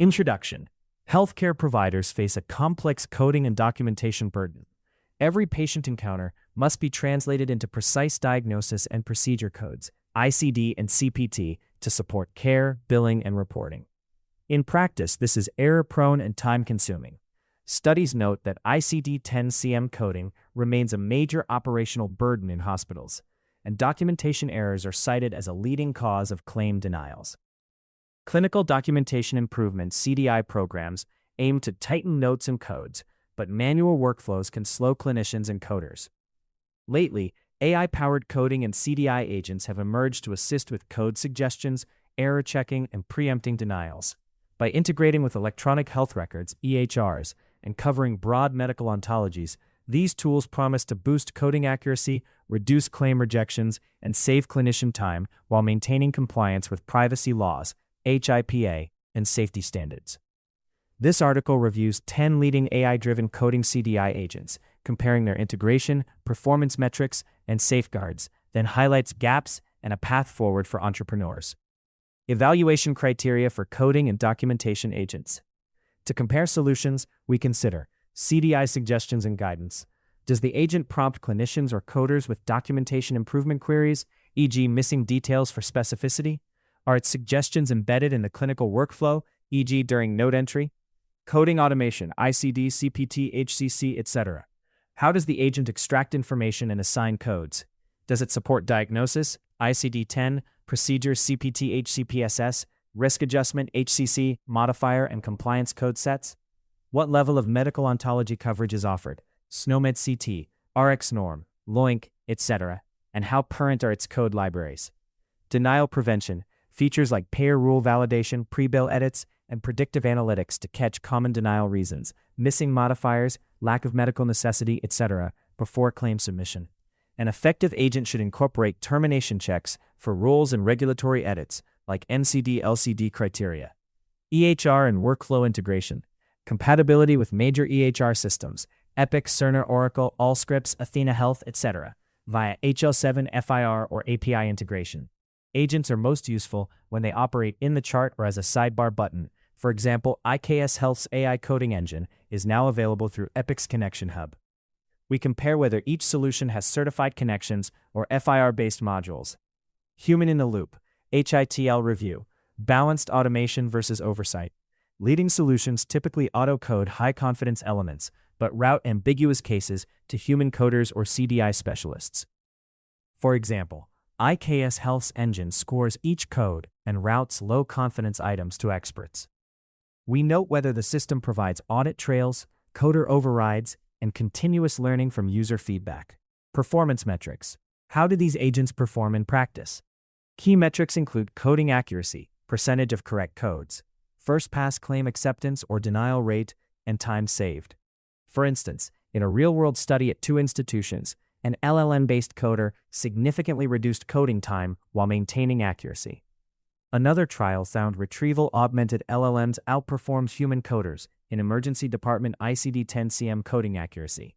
Introduction. Healthcare providers face a complex coding and documentation burden. Every patient encounter must be translated into precise diagnosis and procedure codes, ICD and CPT, to support care, billing, and reporting. In practice, this is error-prone and time-consuming. Studies note that ICD-10-CM coding remains a major operational burden in hospitals, and documentation errors are cited as a leading cause of claim denials. Clinical Documentation Improvement (CDI) programs aim to tighten notes and codes, but manual workflows can slow clinicians and coders. Lately, AI-powered coding and CDI agents have emerged to assist with code suggestions, error checking, and preempting denials. By integrating with electronic health records (EHRs) and covering broad medical ontologies, these tools promise to boost coding accuracy, reduce claim rejections, and save clinician time while maintaining compliance with privacy laws, HIPAA, and safety standards. This article reviews 10 leading AI-driven coding CDI agents, comparing their integration, performance metrics, and safeguards, then highlights gaps and a path forward for entrepreneurs. Evaluation criteria for coding and documentation agents. To compare solutions, we consider CDI suggestions and guidance. Does the agent prompt clinicians or coders with documentation improvement queries, e.g. missing details for specificity? Are its suggestions embedded in the clinical workflow, e.g. during note entry? Coding automation, ICD, CPT, HCC, etc. How does the agent extract information and assign codes? Does it support diagnosis, ICD-10, procedures, CPT, HCPSS, risk adjustment, HCC, modifier, and compliance code sets? What level of medical ontology coverage is offered? SNOMED CT, RxNorm, LOINC, etc. And how current are its code libraries? Denial prevention, features like payer rule validation, pre-bill edits, and predictive analytics to catch common denial reasons, missing modifiers, lack of medical necessity, etc., before claim submission. An effective agent should incorporate termination checks for rules and regulatory edits, like NCD/LCD criteria. EHR and workflow integration. Compatibility with major EHR systems, Epic, Cerner, Oracle, Allscripts, Athena Health, etc., via HL7 FIR or API integration. Agents are most useful when they operate in the chart or as a sidebar button. For example, IKS Health's AI coding engine is now available through Epic's Connection Hub. We compare whether each solution has certified connections or FIR-based modules. Human in the loop, HITL review, balanced automation versus oversight. Leading solutions typically auto-code high-confidence elements, but route ambiguous cases to human coders or CDI specialists. For example, IKS Health's engine scores each code and routes low-confidence items to experts. We note whether the system provides audit trails, coder overrides, and continuous learning from user feedback. Performance metrics. How do these agents perform in practice? Key metrics include coding accuracy, percentage of correct codes, first-pass claim acceptance or denial rate, and time saved. For instance, in a real-world study at 2 institutions, an LLM-based coder significantly reduced coding time while maintaining accuracy. Another trial found retrieval-augmented LLMs outperformed human coders in emergency department ICD-10-CM coding accuracy.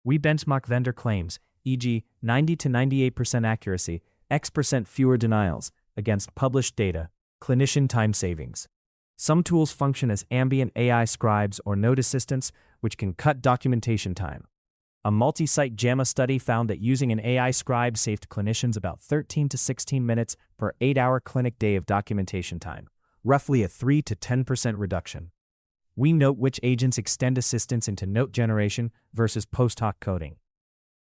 We benchmark vendor claims, e.g., 90 to 98% accuracy, X% fewer denials, against published data, clinician time savings. Some tools function as ambient AI scribes or note assistants, which can cut documentation time. A multi-site JAMA study found that using an AI scribe saved clinicians about 13 to 16 minutes per 8-hour clinic day of documentation time, roughly a 3 to 10% reduction. We note which agents extend assistance into note generation versus post-hoc coding.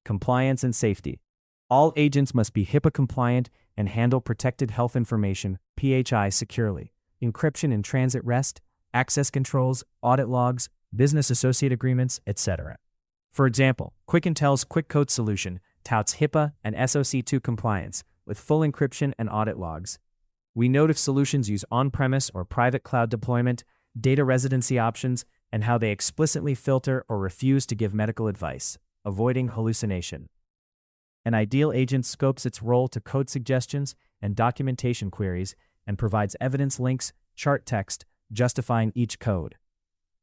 Compliance and safety. All agents must be HIPAA compliant and handle protected health information, PHI, securely. Encryption in transit rest, access controls, audit logs, business associate agreements, etc. For example, QuickIntel's QuickCode solution touts HIPAA and SOC2 compliance with full encryption and audit logs. We note if solutions use on-premise or private cloud deployment, data residency options, and how they explicitly filter or refuse to give medical advice, avoiding hallucination. An ideal agent scopes its role to code suggestions and documentation queries and provides evidence links, chart text, justifying each code.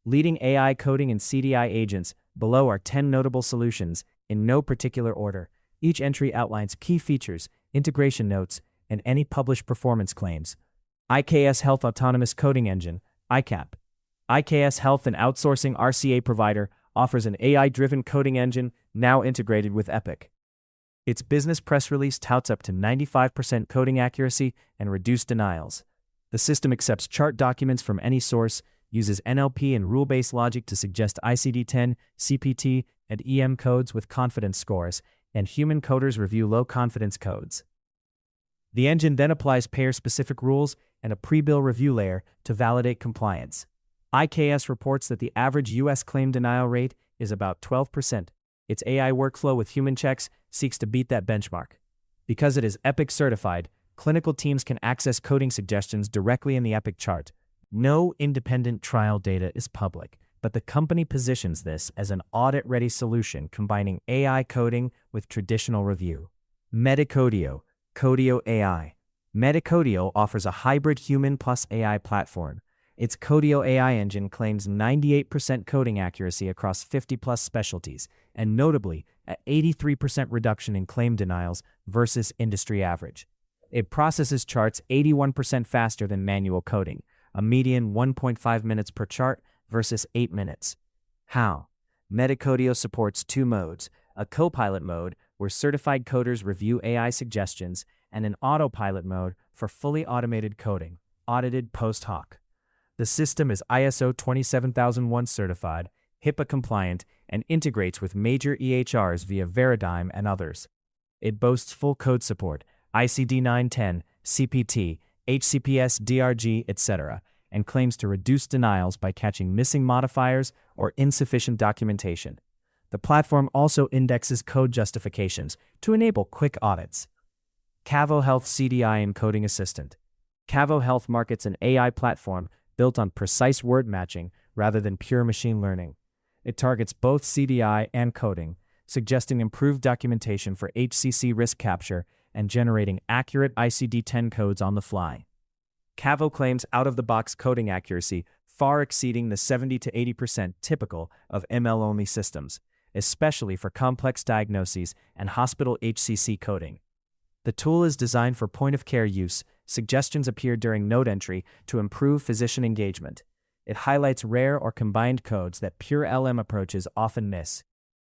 Leading AI coding and CDI agents. Below are 10 notable solutions, in no particular order. Each entry outlines key features, integration notes, and any published performance claims. IKS Health Autonomous Coding Engine, ICAP. IKS Health and Outsourcing RCA provider offers an AI-driven coding engine now integrated with Epic. Its business press release touts up to 95% coding accuracy and reduced denials. The system accepts chart documents from any source, uses NLP and rule-based logic to suggest ICD-10, CPT, and EM codes with confidence scores, and human coders review low-confidence codes. The engine then applies payer-specific rules and a pre-bill review layer to validate compliance. IKS reports that the average U.S. claim denial rate is about 12%. Its AI workflow with human checks seeks to beat that benchmark. Because it is Epic certified, clinical teams can access coding suggestions directly in the Epic chart. No independent trial data is public, but the company positions this as an audit-ready solution combining AI coding with traditional review. Medicodio, Codio AI. Medicodio offers a hybrid human plus AI platform. Its Codio AI engine claims 98% coding accuracy across 50-plus specialties, and notably, an 83% reduction in claim denials versus industry average. It processes charts 81% faster than manual coding, a median 1.5 minutes per chart versus 8 minutes. How? Medicodio supports two modes, a copilot mode where certified coders review AI suggestions, and an autopilot mode for fully automated coding, audited post hoc. The system is ISO 27001 certified, HIPAA compliant, and integrates with major EHRs via Veradigm and others. It boasts full code support, ICD 910, CPT, HCPS, DRG, etc., and claims to reduce denials by catching missing modifiers or insufficient documentation. The platform also indexes code justifications to enable quick audits. Cavo Health CDI and Coding Assistant. Cavo Health markets an AI platform built on precise word matching rather than pure machine learning. It targets both CDI and coding, suggesting improved documentation for HCC risk capture and generating accurate ICD-10 codes on the fly. Cavo claims out-of-the-box coding accuracy far exceeding the 70 to 80% typical of ML-only systems, especially for complex diagnoses and hospital HCC coding. The tool is designed for point-of-care use. Suggestions appear during note entry to improve physician engagement. It highlights rare or combined codes that pure LM approaches often miss.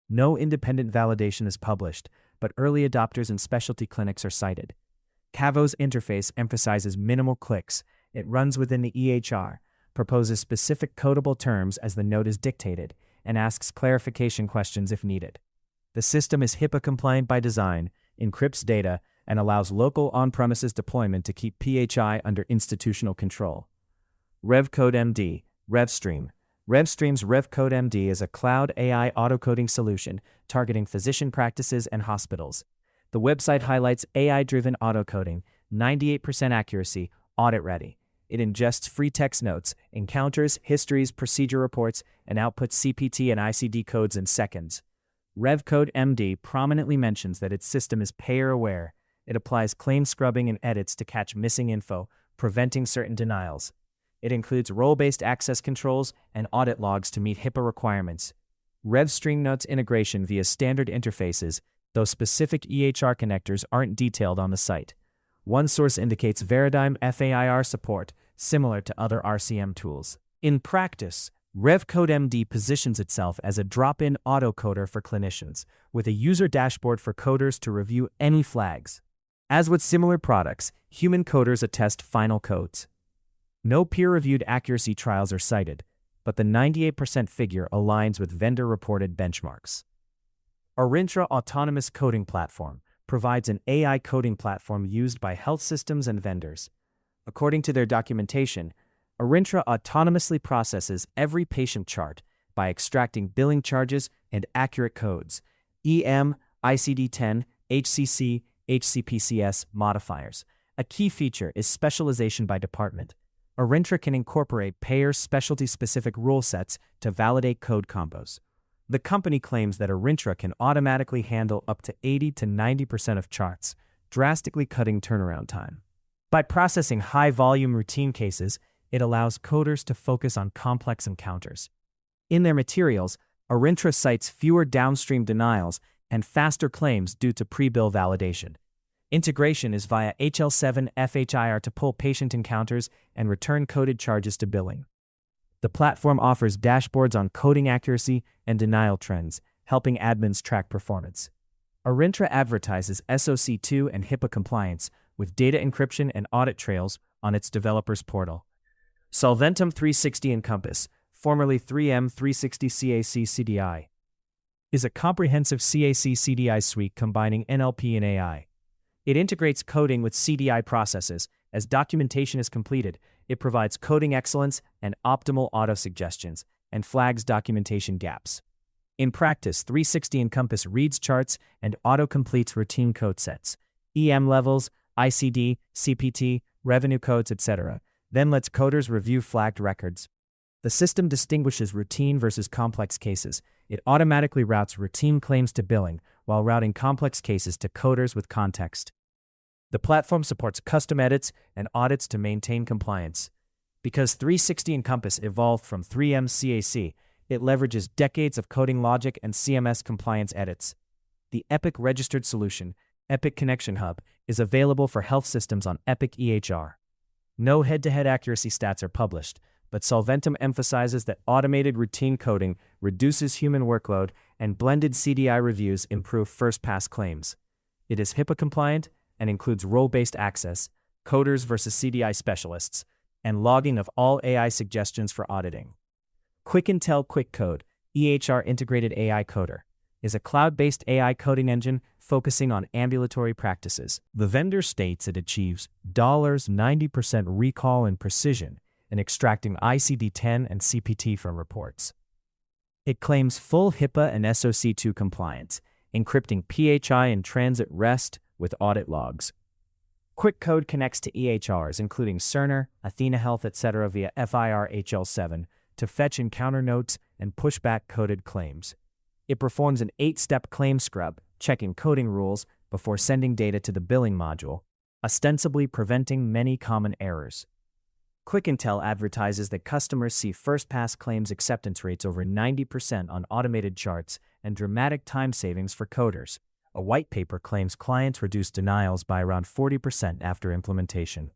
No independent validation is published, but early adopters and specialty clinics are cited. Cavo's interface emphasizes minimal clicks. It runs within the EHR, proposes specific codable terms as the note is dictated, and asks clarification questions if needed. The system is HIPAA compliant by design, encrypts data, and allows local on-premises deployment to keep PHI under institutional control. RevCode MD, RevStream. RevStream's RevCode MD is a cloud AI autocoding solution targeting physician practices and hospitals. The website highlights AI-driven autocoding, 98% accuracy, audit-ready. It ingests free text notes, encounters, histories, procedure reports, and outputs CPT and ICD codes in seconds. RevCode MD prominently mentions that its system is payer-aware. It applies claim scrubbing and edits to catch missing info, preventing certain denials. It includes role-based access controls and audit logs to meet HIPAA requirements. RevStream notes integration via standard interfaces, though specific EHR connectors aren't detailed on the site. One source indicates Veradigm FAIR support, similar to other RCM tools. In practice, RevCode MD positions itself as a drop-in autocoder for clinicians, with a user dashboard for coders to review any flags. As with similar products, human coders attest final codes. No peer-reviewed accuracy trials are cited, but the 98% figure aligns with vendor-reported benchmarks. Orintra Autonomous Coding Platform provides an AI coding platform used by health systems and vendors. According to their documentation, Orintra autonomously processes every patient chart by extracting billing charges and accurate codes, EM, ICD-10, HCC, HCPCS modifiers. A key feature is specialization by department. Orintra can incorporate payer specialty-specific rule sets to validate code combos. The company claims that Orintra can automatically handle up to 80 to 90% of charts, drastically cutting turnaround time. By processing high-volume routine cases, it allows coders to focus on complex encounters. In their materials, Orintra cites fewer downstream denials and faster claims due to pre-bill validation. Integration is via HL7 FHIR to pull patient encounters and return coded charges to billing. The platform offers dashboards on coding accuracy and denial trends, helping admins track performance. Arintra advertises SOC2 and HIPAA compliance with data encryption and audit trails on its developers portal. Solventum 360 Encompass, formerly 3M 360 CAC CDI, is a comprehensive CAC CDI suite combining NLP and AI. It integrates coding with CDI processes. As documentation is completed, it provides coding excellence and optimal auto-suggestions, and flags documentation gaps. In practice, 360 Encompass reads charts and auto-completes routine code sets, EM levels, ICD, CPT, revenue codes, etc., then lets coders review flagged records. The system distinguishes routine versus complex cases. It automatically routes routine claims to billing while routing complex cases to coders with context. The platform supports custom edits and audits to maintain compliance. Because 360 Encompass evolved from 3M CAC, it leverages decades of coding logic and CMS compliance edits. The Epic registered solution, Epic Connection Hub, is available for health systems on Epic EHR. No head-to-head accuracy stats are published, but Solventum emphasizes that automated routine coding reduces human workload and blended CDI reviews improve first-pass claims. It is HIPAA compliant and includes role-based access, coders versus CDI specialists, and logging of all AI suggestions for auditing. Quick Intel Quick Code, EHR Integrated AI Coder, is a cloud-based AI coding engine focusing on ambulatory practices. The vendor states it achieves $90% recall and precision in extracting ICD-10 and CPT from reports. It claims full HIPAA and SOC2 compliance, encrypting PHI and transit REST with audit logs. Quick Code connects to EHRs, including Cerner, Athena Health, etc. via FIR HL7 to fetch encounter notes and push back coded claims. It performs an 8-step claim scrub, checking coding rules before sending data to the billing module, ostensibly preventing many common errors. Quick Intel advertises that customers see first-pass claims acceptance rates over 90% on automated charts and dramatic time savings for coders. A white paper claims clients reduce denials by around 40% after implementation.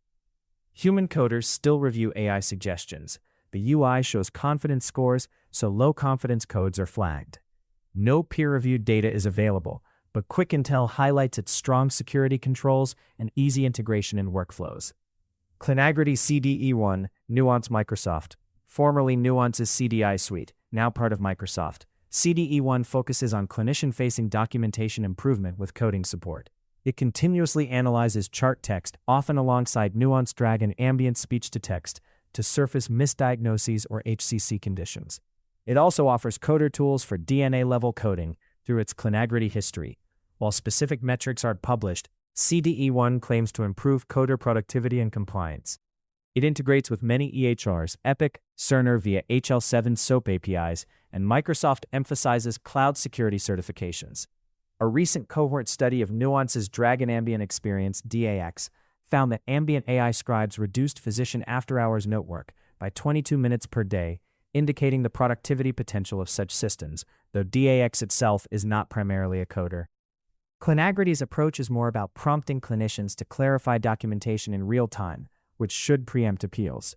Human coders still review AI suggestions. The UI shows confidence scores, so low-confidence codes are flagged. No peer-reviewed data is available, but Quick Intel highlights its strong security controls and easy integration in workflows. Clinagrity CDE1, Nuance Microsoft, formerly Nuance's CDI suite, now part of Microsoft. CDE1 focuses on clinician-facing documentation improvement with coding support. It continuously analyzes chart text, often alongside Nuance Drag and ambient speech-to-text, to surface misdiagnoses or HCC conditions. It also offers coder tools for DNA-level coding through its Clinagrity history. While specific metrics aren't published, CDE1 claims to improve coder productivity and compliance. It integrates with many EHRs, Epic, Cerner via HL7 SOAP APIs, and Microsoft emphasizes cloud security certifications. A recent cohort study of Nuance's Dragon Ambient Experience (DAX) found that ambient AI scribes reduced physician after-hours note work by 22 minutes per day, indicating the productivity potential of such systems, though DAX itself is not primarily a coder. Clinagrity's approach is more about prompting clinicians to clarify documentation in real time, which should preempt appeals.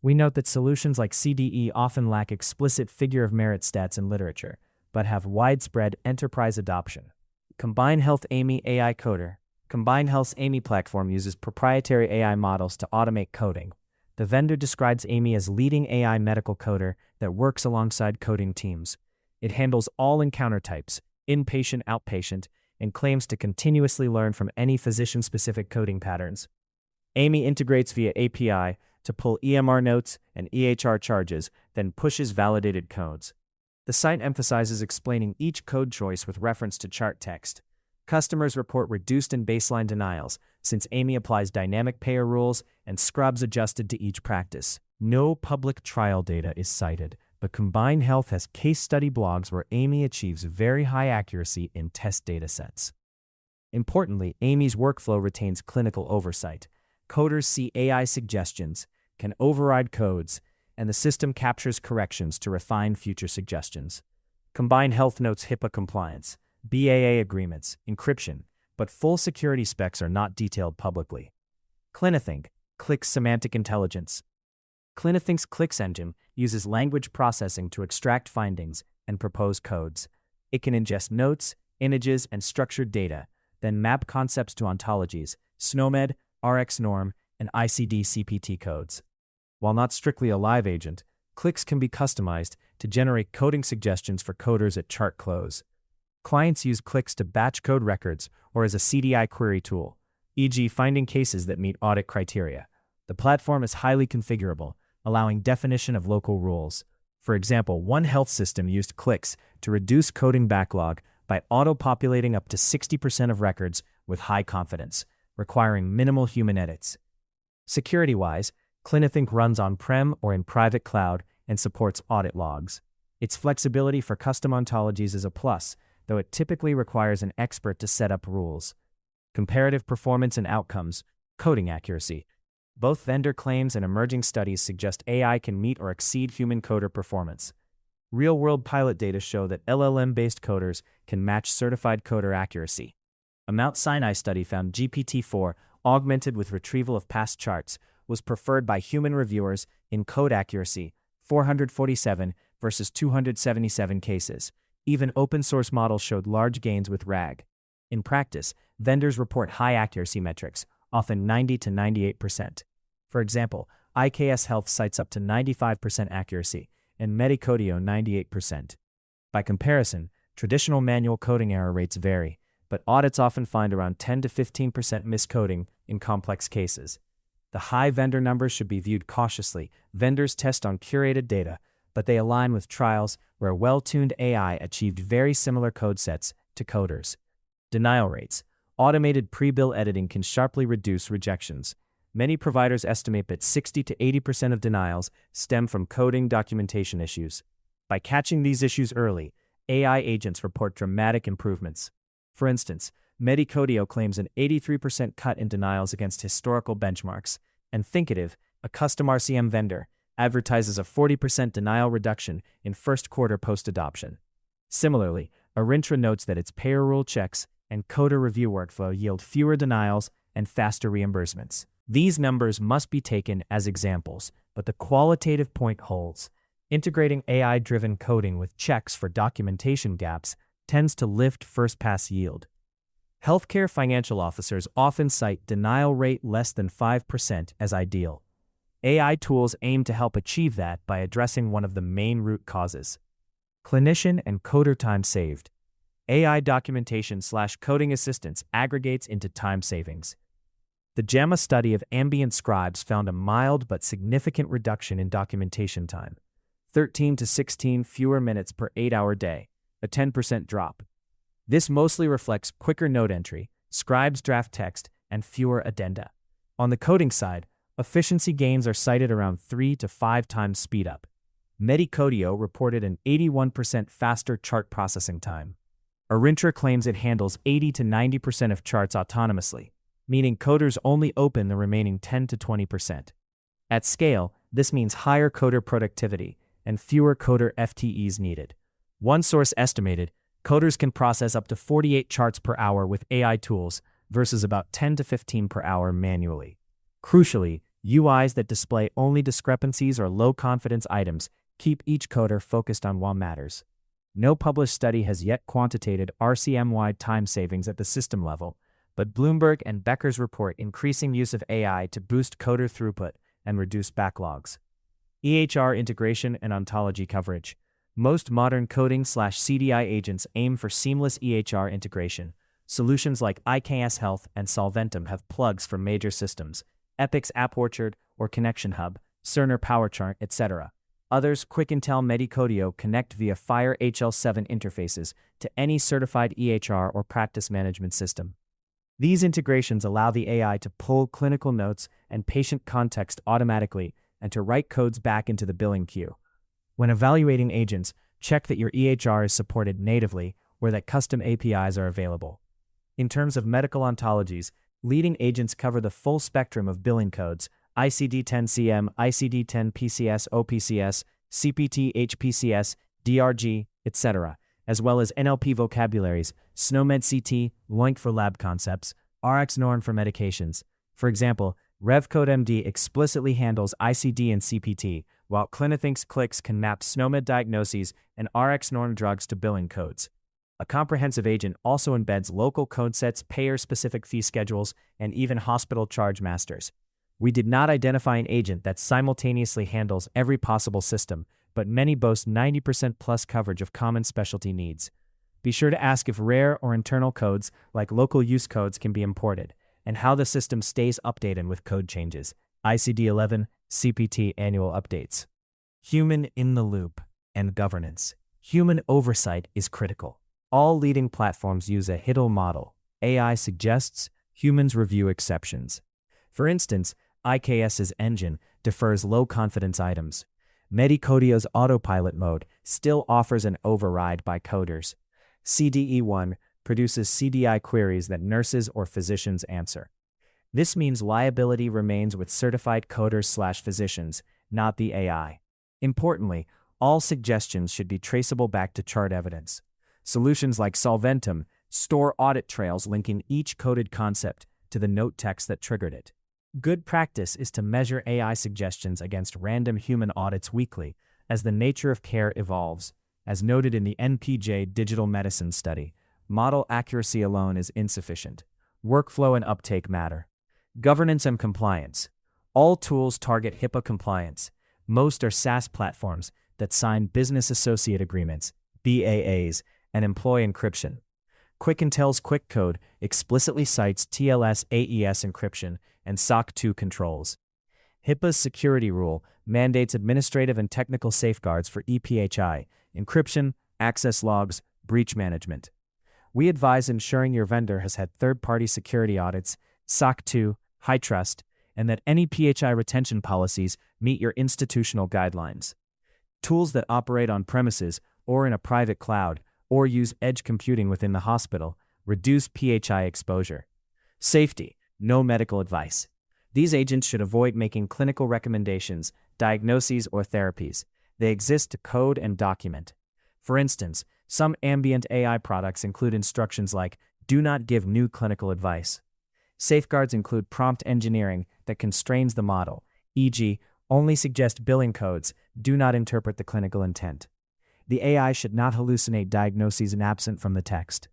We note that solutions like CDE often lack explicit figure of merit stats in literature, but have widespread enterprise adoption. Combine Health AMI AI Coder. Combine Health's AMI platform uses proprietary AI models to automate coding. The vendor describes AMI as leading AI medical coder that works alongside coding teams. It handles all encounter types, inpatient, outpatient, and claims to continuously learn from any physician-specific coding patterns. AMI integrates via API to pull EMR notes and EHR charges, then pushes validated codes. The site emphasizes explaining each code choice with reference to chart text. Customers report reduced in baseline denials, since AMI applies dynamic payer rules and scrubs adjusted to each practice. No public trial data is cited, but Combine Health has case study blogs where AMI achieves very high accuracy in test datasets. Importantly, AMI's workflow retains clinical oversight. Coders see AI suggestions, can override codes, and the system captures corrections to refine future suggestions. Combine Health notes HIPAA compliance, BAA agreements, encryption, but full security specs are not detailed publicly. Clinithink, Click's semantic intelligence. Clinithink's Clicks engine uses language processing to extract findings and propose codes. It can ingest notes, images, and structured data, then map concepts to ontologies, SNOMED, RxNorm, and ICD-CPT codes. While not strictly a live agent, Clicks can be customized to generate coding suggestions for coders at chart close. Clients use Clicks to batch code records or as a CDI query tool, e.g., finding cases that meet audit criteria. The platform is highly configurable, allowing definition of local rules. For example, one health system used Clicks to reduce coding backlog by auto-populating up to 60% of records with high confidence, requiring minimal human edits. Security-wise, Clinithink runs on-prem or in private cloud and supports audit logs. Its flexibility for custom ontologies is a plus, though it typically requires an expert to set up rules. Comparative performance and outcomes, coding accuracy. Both vendor claims and emerging studies suggest AI can meet or exceed human coder performance. Real-world pilot data show that LLM-based coders can match certified coder accuracy. A Mount Sinai study found GPT-4, augmented with retrieval of past charts, was preferred by human reviewers in code accuracy, 447 versus 277 cases. Even open-source models showed large gains with RAG. In practice, vendors report high accuracy metrics, often 90 to 98%. For example, IKS Health cites up to 95% accuracy, and Medicodio 98%. By comparison, traditional manual coding error rates vary, but audits often find around 10 to 15% miscoding in complex cases. The high vendor numbers should be viewed cautiously. Vendors test on curated data, but they align with trials where well-tuned AI achieved very similar code sets to coders. Denial rates. Automated pre-bill editing can sharply reduce rejections. Many providers estimate that 60 to 80% of denials stem from coding documentation issues. By catching these issues early, AI agents report dramatic improvements. For instance, Medicodio claims an 83% cut in denials against historical benchmarks, and Thinkative, a custom RCM vendor, advertises a 40% denial reduction in first quarter post-adoption. Similarly, Arintra notes that its payer rule checks and coder review workflow yield fewer denials and faster reimbursements. These numbers must be taken as examples, but the qualitative point holds. Integrating AI-driven coding with checks for documentation gaps tends to lift first-pass yield. Healthcare financial officers often cite denial rate less than 5% as ideal. AI tools aim to help achieve that by addressing one of the main root causes. Clinician and coder time saved. AI documentation/coding assistance aggregates into time savings. The JAMA study of ambient scribes found a mild but significant reduction in documentation time, 13 to 16 fewer minutes per 8-hour day, a 10% drop. This mostly reflects quicker note entry, scribes draft text, and fewer addenda. On the coding side, efficiency gains are cited around 3 to 5 times speedup. Medicodio reported an 81% faster chart processing time. Arintra claims it handles 80 to 90% of charts autonomously, meaning coders only open the remaining 10 to 20%. At scale, this means higher coder productivity and fewer coder FTEs needed. One source estimated coders can process up to 48 charts per hour with AI tools versus about 10 to 15 per hour manually. Crucially, UIs that display only discrepancies or low-confidence items keep each coder focused on what matters. No published study has yet quantitated RCM-wide time savings at the system level, but Bloomberg and Becker's report increasing use of AI to boost coder throughput and reduce backlogs. EHR integration and ontology coverage. Most modern coding/CDI agents aim for seamless EHR integration. Solutions like IKS Health and Solventum have plugs for major systems, Epic's App Orchard or Connection Hub, Cerner PowerChart, etc. Others, Quick-Intel Medicodio, connect via Fire HL7 interfaces to any certified EHR or practice management system. These integrations allow the AI to pull clinical notes and patient context automatically and to write codes back into the billing queue. When evaluating agents, check that your EHR is supported natively or that custom APIs are available. In terms of medical ontologies, leading agents cover the full spectrum of billing codes: ICD-10-CM, ICD-10-PCS, OPCS, CPT-HPCS, DRG, etc., as well as NLP vocabularies, SNOMED-CT, LOINC for lab concepts, RxNorm for medications. For example, RevCode MD explicitly handles ICD and CPT, while Clinithink's Clicks can map SNOMED diagnoses and RX norm drugs to billing codes. A comprehensive agent also embeds local code sets, payer-specific fee schedules, and even hospital charge masters. We did not identify an agent that simultaneously handles every possible system, but many boast 90% plus coverage of common specialty needs. Be sure to ask if rare or internal codes, like local use codes, can be imported, and how the system stays updated with code changes. ICD-11, CPT annual updates. Human in the loop and governance. Human oversight is critical. All leading platforms use a HITL model. AI suggests, humans review exceptions. For instance, IKS's engine defers low-confidence items. Medicodio's autopilot mode still offers an override by coders. CDE1 produces CDI queries that nurses or physicians answer. This means liability remains with certified coders/physicians, not the AI. Importantly, all suggestions should be traceable back to chart evidence. Solutions like Solventum store audit trails linking each coded concept to the note text that triggered it. Good practice is to measure AI suggestions against random human audits weekly as the nature of care evolves. As noted in the NPJ Digital Medicine Study, model accuracy alone is insufficient. Workflow and uptake matter. Governance and compliance. All tools target HIPAA compliance. Most are SaaS platforms that sign business associate agreements, BAAs, and employ encryption. Quick-Intel's Quick Code explicitly cites TLS AES encryption and SOC 2 controls. HIPAA's security rule mandates administrative and technical safeguards for ePHI, encryption, access logs, breach management. We advise ensuring your vendor has had third-party security audits, SOC 2, HITRUST, and that any PHI retention policies meet your institutional guidelines. Tools that operate on premises or in a private cloud or use edge computing within the hospital reduce PHI exposure. Safety, no medical advice. These agents should avoid making clinical recommendations, diagnoses, or therapies. They exist to code and document. For instance, some ambient AI products include instructions like, "Do not give new clinical advice." Safeguards include prompt engineering that constrains the model, e.g., only suggest billing codes, do not interpret the clinical intent. The AI should not hallucinate diagnoses and absent from the text.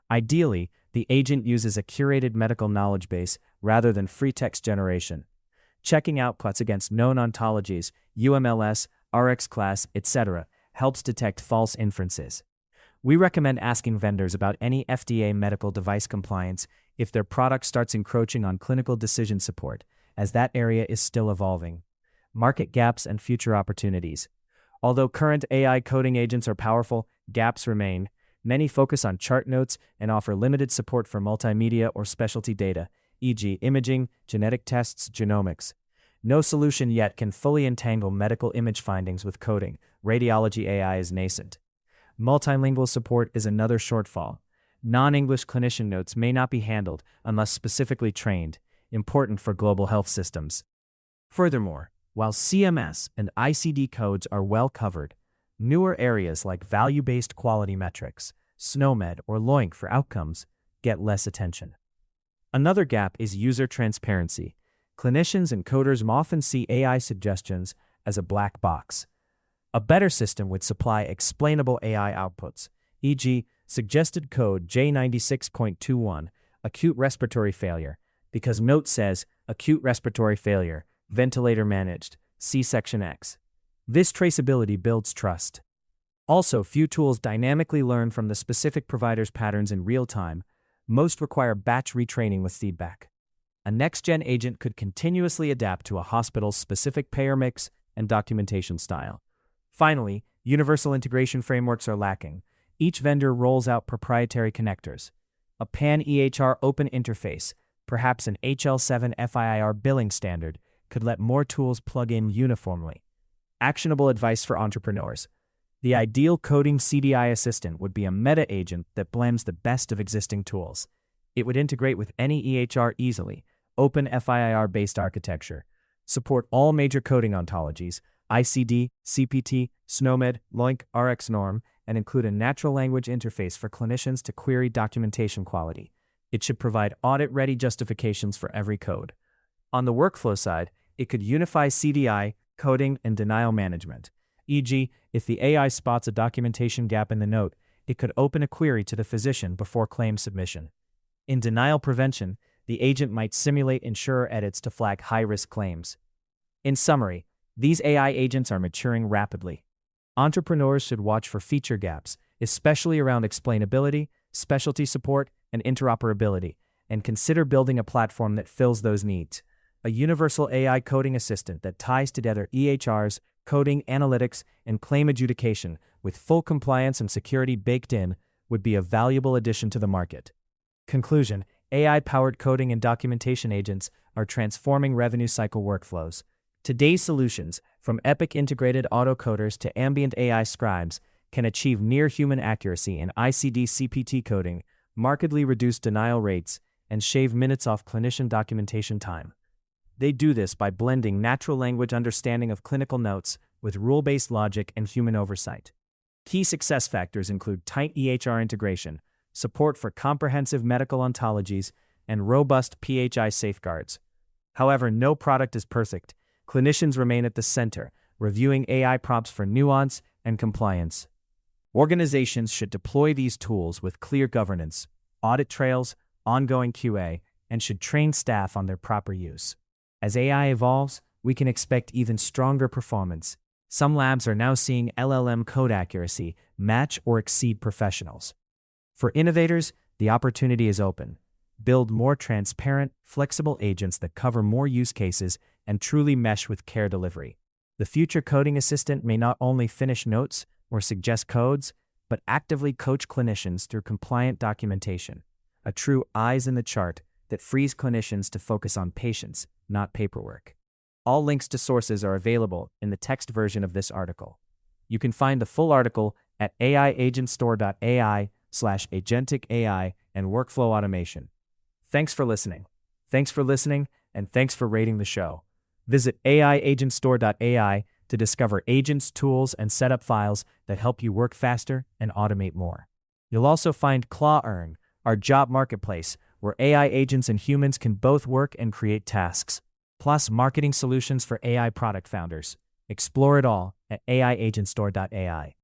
Ideally, the agent uses a curated medical knowledge base rather than free text generation. Checking outputs against known ontologies, UMLS, RX class, etc., helps detect false inferences. We recommend asking vendors about any FDA medical device compliance if their product starts encroaching on clinical decision support, as that area is still evolving. Market gaps and future opportunities. Although current AI coding agents are powerful, gaps remain. Many focus on chart notes and offer limited support for multimedia or specialty data, e.g., imaging, genetic tests, genomics. No solution yet can fully entangle medical image findings with coding. Radiology AI is nascent. Multilingual support is another shortfall. Non-English clinician notes may not be handled unless specifically trained, important for global health systems. Furthermore, while CMS and ICD codes are well covered, newer areas like value-based quality metrics, SNOMED, or LOINC for outcomes get less attention. Another gap is user transparency. Clinicians and coders often see AI suggestions as a black box. A better system would supply explainable AI outputs, e.g., suggested code J96.21, acute respiratory failure, because note says acute respiratory failure, ventilator managed, C-section X. This traceability builds trust. Also, few tools dynamically learn from the specific provider's patterns in real time. Most require batch retraining with feedback. A next-gen agent could continuously adapt to a hospital's specific payer mix and documentation style. Finally, universal integration frameworks are lacking. Each vendor rolls out proprietary connectors. A pan-EHR open interface, perhaps an HL7 FIIR billing standard, could let more tools plug in uniformly. Actionable advice for entrepreneurs. The ideal coding CDI assistant would be a meta agent that blends the best of existing tools. It would integrate with any EHR easily, open FIIR-based architecture, support all major coding ontologies, ICD, CPT, SNOMED, LOINC, RX norm, and include a natural language interface for clinicians to query documentation quality. It should provide audit-ready justifications for every code. On the workflow side, it could unify CDI, coding, and denial management. E.g., if the AI spots a documentation gap in the note, it could open a query to the physician before claim submission. In denial prevention, the agent might simulate insurer edits to flag high-risk claims. In summary, these AI agents are maturing rapidly. Entrepreneurs should watch for feature gaps, especially around explainability, specialty support, and interoperability, and consider building a platform that fills those needs. A universal AI coding assistant that ties together EHRs, coding, analytics, and claim adjudication with full compliance and security baked in would be a valuable addition to the market. Conclusion: AI-powered coding and documentation agents are transforming revenue cycle workflows. Today's solutions, from Epic integrated autocoders to ambient AI scribes, can achieve near-human accuracy in ICD CPT coding, markedly reduce denial rates, and shave minutes off clinician documentation time. They do this by blending natural language understanding of clinical notes with rule-based logic and human oversight. Key success factors include tight EHR integration, support for comprehensive medical ontologies, and robust PHI safeguards. However, no product is perfect. Clinicians remain at the center, reviewing AI prompts for nuance and compliance. Organizations should deploy these tools with clear governance, audit trails, ongoing QA, and should train staff on their proper use. As AI evolves, we can expect even stronger performance. Some labs are now seeing LLM code accuracy match or exceed professionals. For innovators, the opportunity is open. Build more transparent, flexible agents that cover more use cases and truly mesh with care delivery. The future coding assistant may not only finish notes or suggest codes, but actively coach clinicians through compliant documentation. A true eyes in the chart that frees clinicians to focus on patients, not paperwork. All links to sources are available in the text version of this article. You can find the full article at aiagentstore.ai/agentic AI and workflow automation. Thanks for listening. And thanks for rating the show. Visit aiagentstore.ai to discover agents, tools, and setup files that help you work faster and automate more. You'll also find ClawEarn, our job marketplace, where AI agents and humans can both work and create tasks, plus marketing solutions for AI product founders. Explore it all at aiagentstore.ai.